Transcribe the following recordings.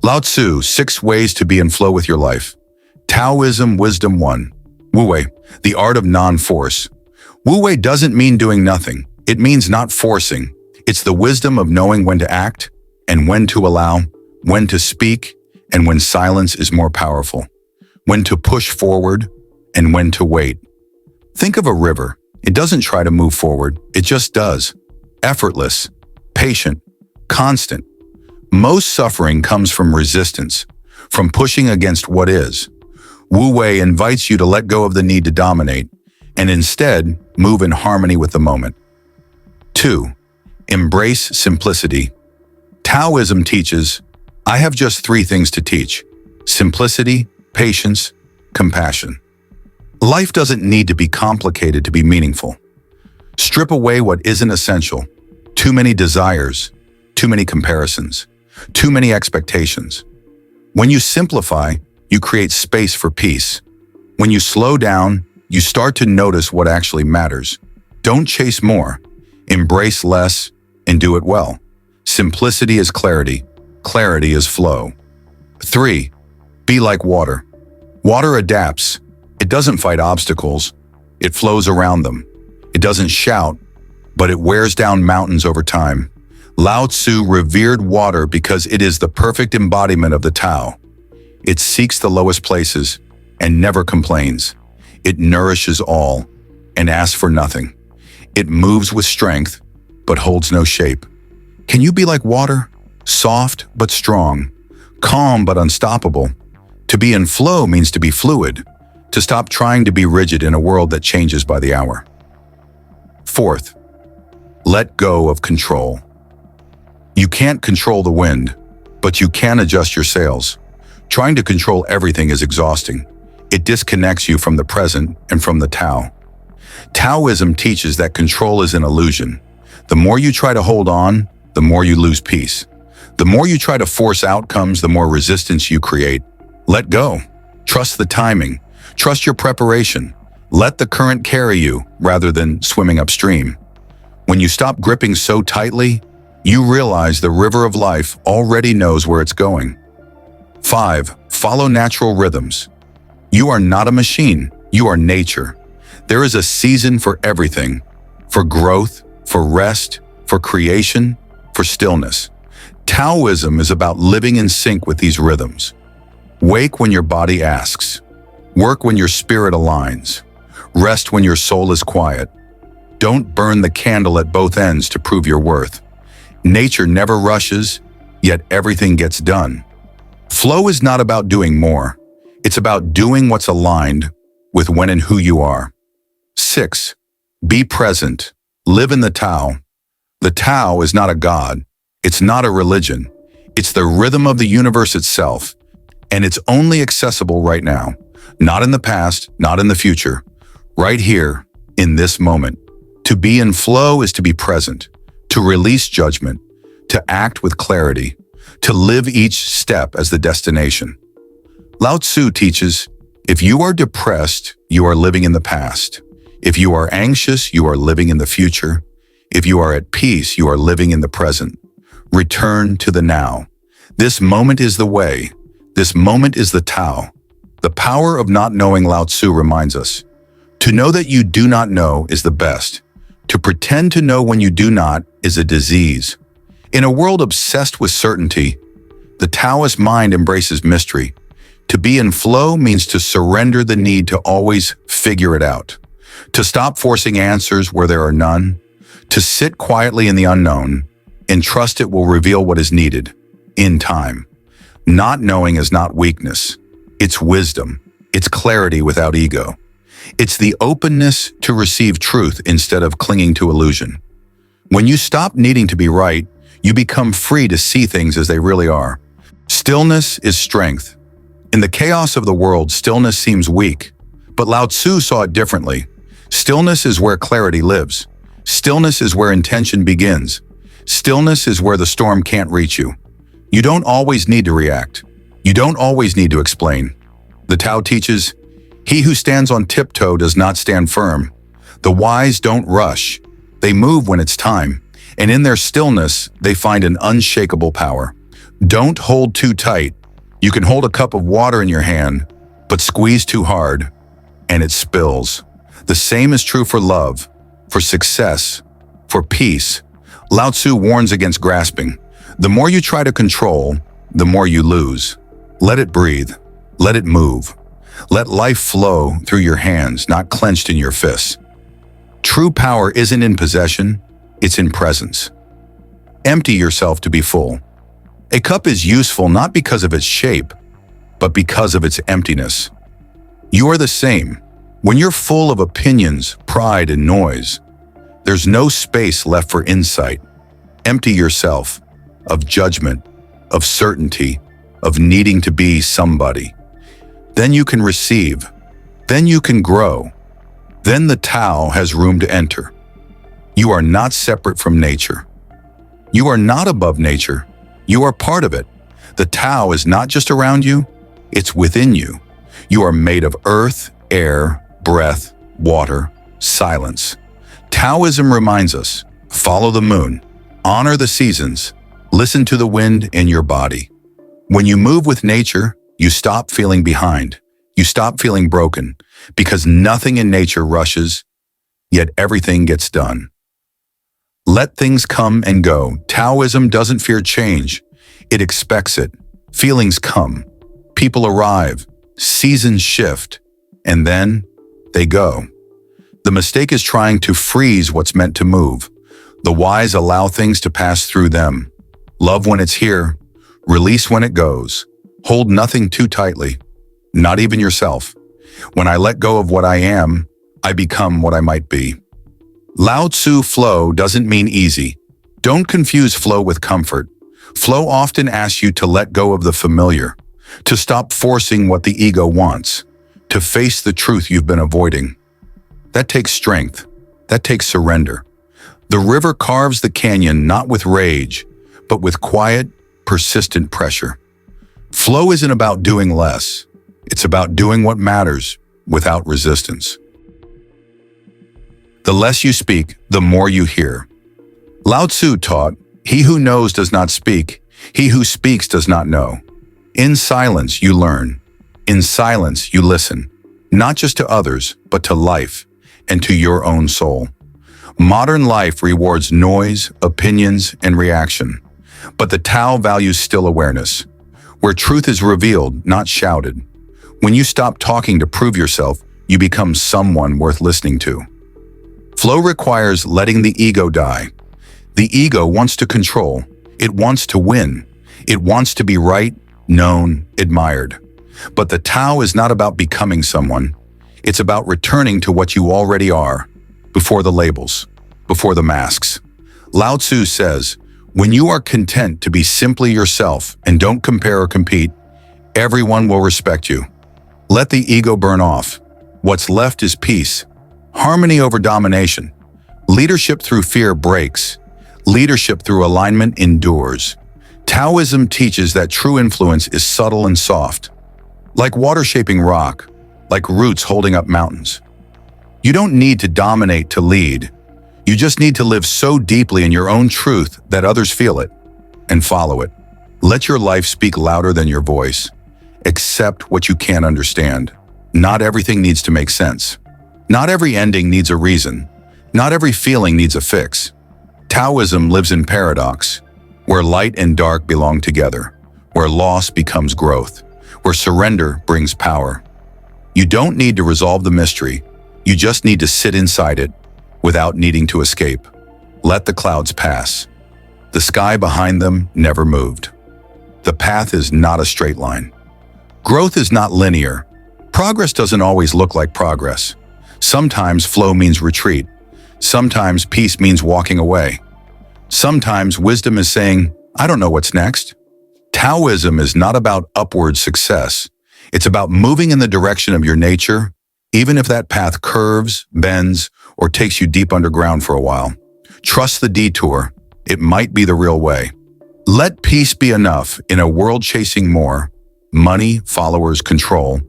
Lao Tzu, 6 Ways to Be in Flow with Your Life. Taoism Wisdom 1. Wu Wei, the art of non-force. Wu Wei doesn't mean doing nothing. It means not forcing. It's the wisdom of knowing when to act and when to allow, when to speak and when silence is more powerful, when to push forward and when to wait. Think of a river. It doesn't try to move forward. It just does. Effortless, patient, constant. Most suffering comes from resistance, from pushing against what is. Wu Wei invites you to let go of the need to dominate and instead move in harmony with the moment. 2. Embrace simplicity. Taoism teaches, I have just 3 things to teach: simplicity, patience, compassion. Life doesn't need to be complicated to be meaningful. Strip away what isn't essential. Too many desires, too many comparisons, too many expectations. When you simplify, you create space for peace. When you slow down, you start to notice what actually matters. Don't chase more. Embrace less and do it well. Simplicity is clarity. Clarity is flow. 3. Be like water. Water adapts. It doesn't fight obstacles. It flows around them. It doesn't shout, but it wears down mountains over time. Lao Tzu revered water because it is the perfect embodiment of the Tao. It seeks the lowest places and never complains. It nourishes all and asks for nothing. It moves with strength, but holds no shape. Can you be like water? Soft but strong, calm but unstoppable. To be in flow means to be fluid, to stop trying to be rigid in a world that changes by the hour. 4th, let go of control. You can't control the wind, but you can adjust your sails. Trying to control everything is exhausting. It disconnects you from the present and from the Tao. Taoism teaches that control is an illusion. The more you try to hold on, the more you lose peace. The more you try to force outcomes, the more resistance you create. Let go. Trust the timing. Trust your preparation. Let the current carry you rather than swimming upstream. When you stop gripping so tightly, you realize the river of life already knows where it's going. 5. Follow natural rhythms. You are not a machine. You are nature. There is a season for everything, for growth, for rest, for creation, for stillness. Taoism is about living in sync with these rhythms. Wake when your body asks. Work when your spirit aligns. Rest when your soul is quiet. Don't burn the candle at both ends to prove your worth. Nature never rushes, yet everything gets done. Flow is not about doing more. It's about doing what's aligned with when and who you are. 6. Be present. Live in the Tao. The Tao is not a god. It's not a religion. It's the rhythm of the universe itself, and it's only accessible right now. Not in the past, not in the future. Right here, in this moment. To be in flow is to be present, to release judgment, to act with clarity, to live each step as the destination. Lao Tzu teaches, if you are depressed, you are living in the past. If you are anxious, you are living in the future. If you are at peace, you are living in the present. Return to the now. This moment is the way. This moment is the Tao. The power of not knowing, Lao Tzu reminds us. To know that you do not know is the best. To pretend to know when you do not is a disease. In a world obsessed with certainty, the Taoist mind embraces mystery. To be in flow means to surrender the need to always figure it out. To stop forcing answers where there are none. To sit quietly in the unknown and trust it will reveal what is needed in time. Not knowing is not weakness. It's wisdom. It's clarity without ego. It's the openness to receive truth instead of clinging to illusion. When you stop needing to be right, you become free to see things as they really are. Stillness is strength. In the chaos of the world, stillness seems weak, but Lao Tzu saw it differently. Stillness is where clarity lives. Stillness is where intention begins. Stillness is where the storm can't reach you. You don't always need to react. You don't always need to explain. The Tao teaches, he who stands on tiptoe does not stand firm. The wise don't rush. They move when it's time, and in their stillness, they find an unshakable power. Don't hold too tight. You can hold a cup of water in your hand, but squeeze too hard, and it spills. The same is true for love, for success, for peace. Lao Tzu warns against grasping. The more you try to control, the more you lose. Let it breathe. Let it move. Let life flow through your hands, not clenched in your fists. True power isn't in possession, it's in presence. Empty yourself to be full. A cup is useful not because of its shape, but because of its emptiness. You are the same. When you're full of opinions, pride, and noise, there's no space left for insight. Empty yourself of judgment, of certainty, of needing to be somebody. Then you can receive. Then you can grow. Then the Tao has room to enter. You are not separate from nature. You are not above nature. You are part of it. The Tao is not just around you, it's within you. You are made of earth, air, breath, water, silence. Taoism reminds us, follow the moon, honor the seasons, listen to the wind in your body. When you move with nature, you stop feeling behind. You stop feeling broken, because nothing in nature rushes, yet everything gets done. Let things come and go. Taoism doesn't fear change. It expects it. Feelings come. People arrive. Seasons shift. And then they go. The mistake is trying to freeze what's meant to move. The wise allow things to pass through them. Love when it's here. Release when it goes. Hold nothing too tightly. Not even yourself. When I let go of what I am, I become what I might be. Lao Tzu flow doesn't mean easy. Don't confuse flow with comfort. Flow often asks you to let go of the familiar, to stop forcing what the ego wants, to face the truth you've been avoiding. That takes strength. That takes surrender. The river carves the canyon not with rage, but with quiet, persistent pressure. Flow isn't about doing less. It's about doing what matters without resistance. The less you speak, the more you hear. Lao Tzu taught, "He who knows does not speak. He who speaks does not know." In silence, you learn. In silence, you listen, not just to others, but to life and to your own soul. Modern life rewards noise, opinions, and reaction. But the Tao values still awareness, where truth is revealed, not shouted. When you stop talking to prove yourself, you become someone worth listening to. Flow requires letting the ego die. The ego wants to control. It wants to win. It wants to be right, known, admired. But the Tao is not about becoming someone. It's about returning to what you already are, before the labels, before the masks. Lao Tzu says, when you are content to be simply yourself and don't compare or compete, everyone will respect you. Let the ego burn off. What's left is peace. Harmony over domination. Leadership through fear breaks. Leadership through alignment endures. Taoism teaches that true influence is subtle and soft, like water shaping rock, like roots holding up mountains. You don't need to dominate to lead. You just need to live so deeply in your own truth that others feel it and follow it. Let your life speak louder than your voice. Accept what you can't understand. Not everything needs to make sense. Not every ending needs a reason. Not every feeling needs a fix. Taoism lives in paradox, where light and dark belong together, where loss becomes growth, where surrender brings power. You don't need to resolve the mystery. You just need to sit inside it without needing to escape. Let the clouds pass. The sky behind them never moved. The path is not a straight line. Growth is not linear. Progress doesn't always look like progress. Sometimes flow means retreat. Sometimes peace means walking away. Sometimes wisdom is saying, I don't know what's next. Taoism is not about upward success. It's about moving in the direction of your nature, even if that path curves, bends, or takes you deep underground for a while. Trust the detour. It might be the real way. Let peace be enough in a world chasing more, money, followers, control.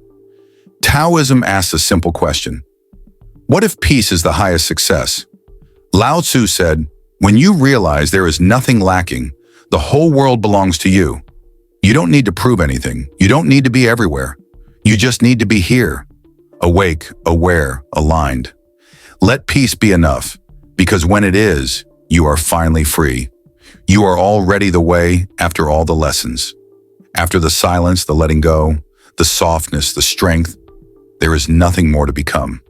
Taoism asks a simple question. What if peace is the highest success? Lao Tzu said, when you realize there is nothing lacking, the whole world belongs to you. You don't need to prove anything. You don't need to be everywhere. You just need to be here, awake, aware, aligned. Let peace be enough, because when it is, you are finally free. You are already the way after all the lessons. After the silence, the letting go, the softness, the strength, there is nothing more to become.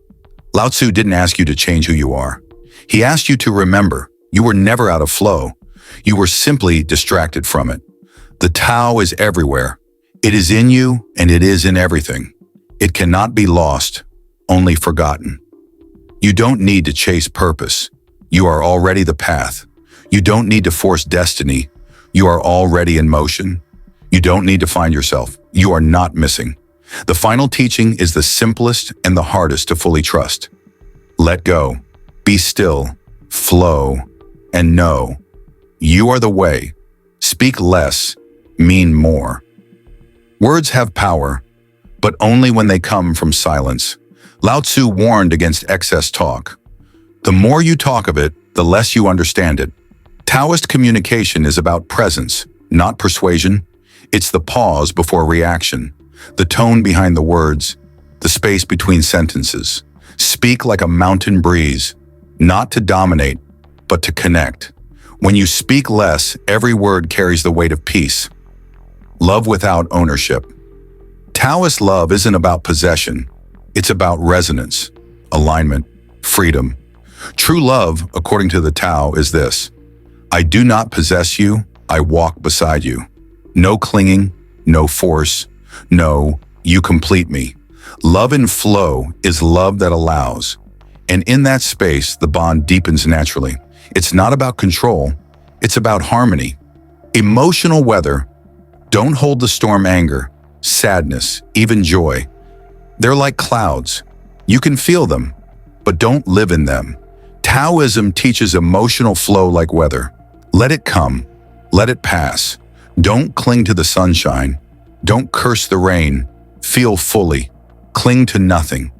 Lao Tzu didn't ask you to change who you are. He asked you to remember you were never out of flow. You were simply distracted from it. The Tao is everywhere. It is in you and it is in everything. It cannot be lost, only forgotten. You don't need to chase purpose. You are already the path. You don't need to force destiny. You are already in motion. You don't need to find yourself. You are not missing. The final teaching is the simplest and the hardest to fully trust. Let go, be still, flow, and know. You are the way. Speak less, mean more. Words have power, but only when they come from silence. Lao Tzu warned against excess talk. The more you talk of it, the less you understand it. Taoist communication is about presence, not persuasion. It's the pause before reaction, the tone behind the words, the space between sentences. Speak like a mountain breeze, not to dominate, but to connect. When you speak less, every word carries the weight of peace. Love without ownership. Taoist love isn't about possession. It's about resonance, alignment, freedom. True love, according to the Tao, is this: I do not possess you, I walk beside you. No clinging, no force. No, you complete me. Love in flow is love that allows. And in that space, the bond deepens naturally. It's not about control, it's about harmony. Emotional weather. Don't hold the storm anger, sadness, even joy. They're like clouds. You can feel them, but don't live in them. Taoism teaches emotional flow like weather. Let it come, let it pass. Don't cling to the sunshine. Don't curse the rain. Feel fully. Cling to nothing.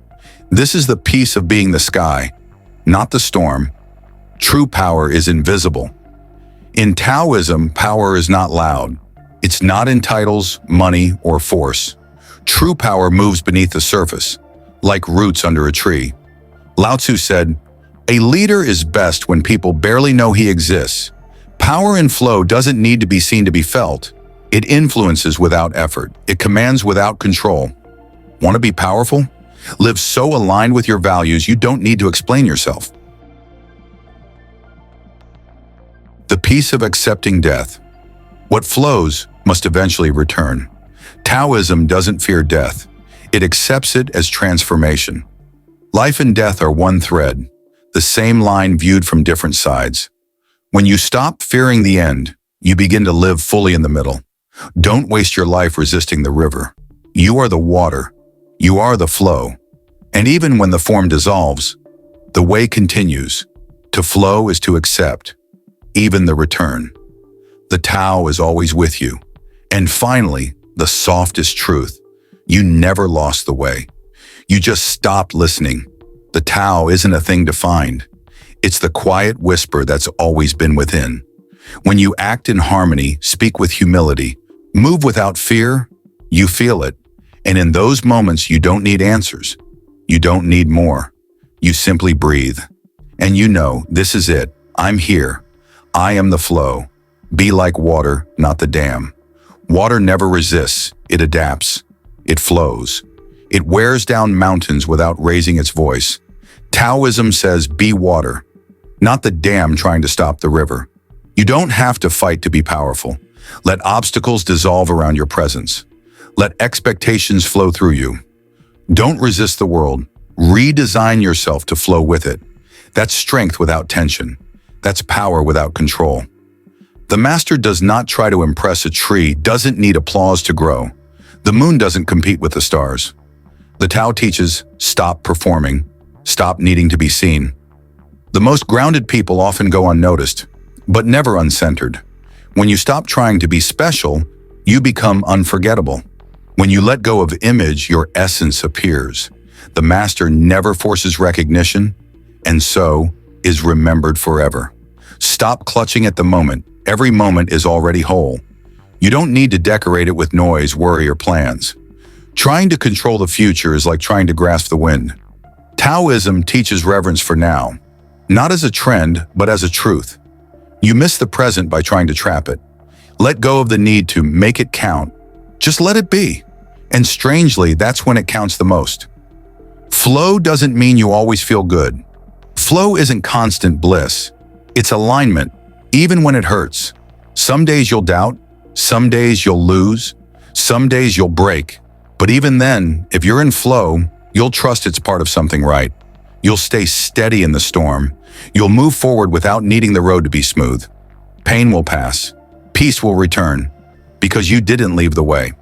This is the peace of being the sky, not the storm. True power is invisible. In Taoism, power is not loud. It's not in titles, money, or force. True power moves beneath the surface, like roots under a tree. Lao Tzu said, "A leader is best when people barely know he exists." Power and flow doesn't need to be seen to be felt. It influences without effort. It commands without control. Want to be powerful? Live so aligned with your values you don't need to explain yourself. The peace of accepting death. What flows must eventually return. Taoism doesn't fear death. It accepts it as transformation. Life and death are one thread, the same line viewed from different sides. When you stop fearing the end, you begin to live fully in the middle. Don't waste your life resisting the river. You are the water. You are the flow. And even when the form dissolves, the way continues. To flow is to accept, even the return. The Tao is always with you. And finally, the softest truth. You never lost the way. You just stopped listening. The Tao isn't a thing to find. It's the quiet whisper that's always been within. When you act in harmony, speak with humility, move without fear, you feel it. And in those moments, you don't need answers. You don't need more. You simply breathe. And you know, this is it. I'm here. I am the flow. Be like water, not the dam. Water never resists. It adapts. It flows. It wears down mountains without raising its voice. Taoism says, be water, not the dam trying to stop the river. You don't have to fight to be powerful. Let obstacles dissolve around your presence. Let expectations flow through you. Don't resist the world. Redesign yourself to flow with it. That's strength without tension. That's power without control. The master does not try to impress a tree, doesn't need applause to grow. The moon doesn't compete with the stars. The Tao teaches, stop performing, stop needing to be seen. The most grounded people often go unnoticed, but never uncentered. When you stop trying to be special, you become unforgettable. When you let go of image, your essence appears. The master never forces recognition, and so is remembered forever. Stop clutching at the moment. Every moment is already whole. You don't need to decorate it with noise, worry, or plans. Trying to control the future is like trying to grasp the wind. Taoism teaches reverence for now, not as a trend, but as a truth. You miss the present by trying to trap it. Let go of the need to make it count. Just let it be. And strangely, that's when it counts the most. Flow doesn't mean you always feel good. Flow isn't constant bliss. It's alignment, even when it hurts. Some days you'll doubt, some days you'll lose, some days you'll break. But even then, if you're in flow, you'll trust it's part of something right. You'll stay steady in the storm. You'll move forward without needing the road to be smooth. Pain will pass. Peace will return. Because you didn't leave the way.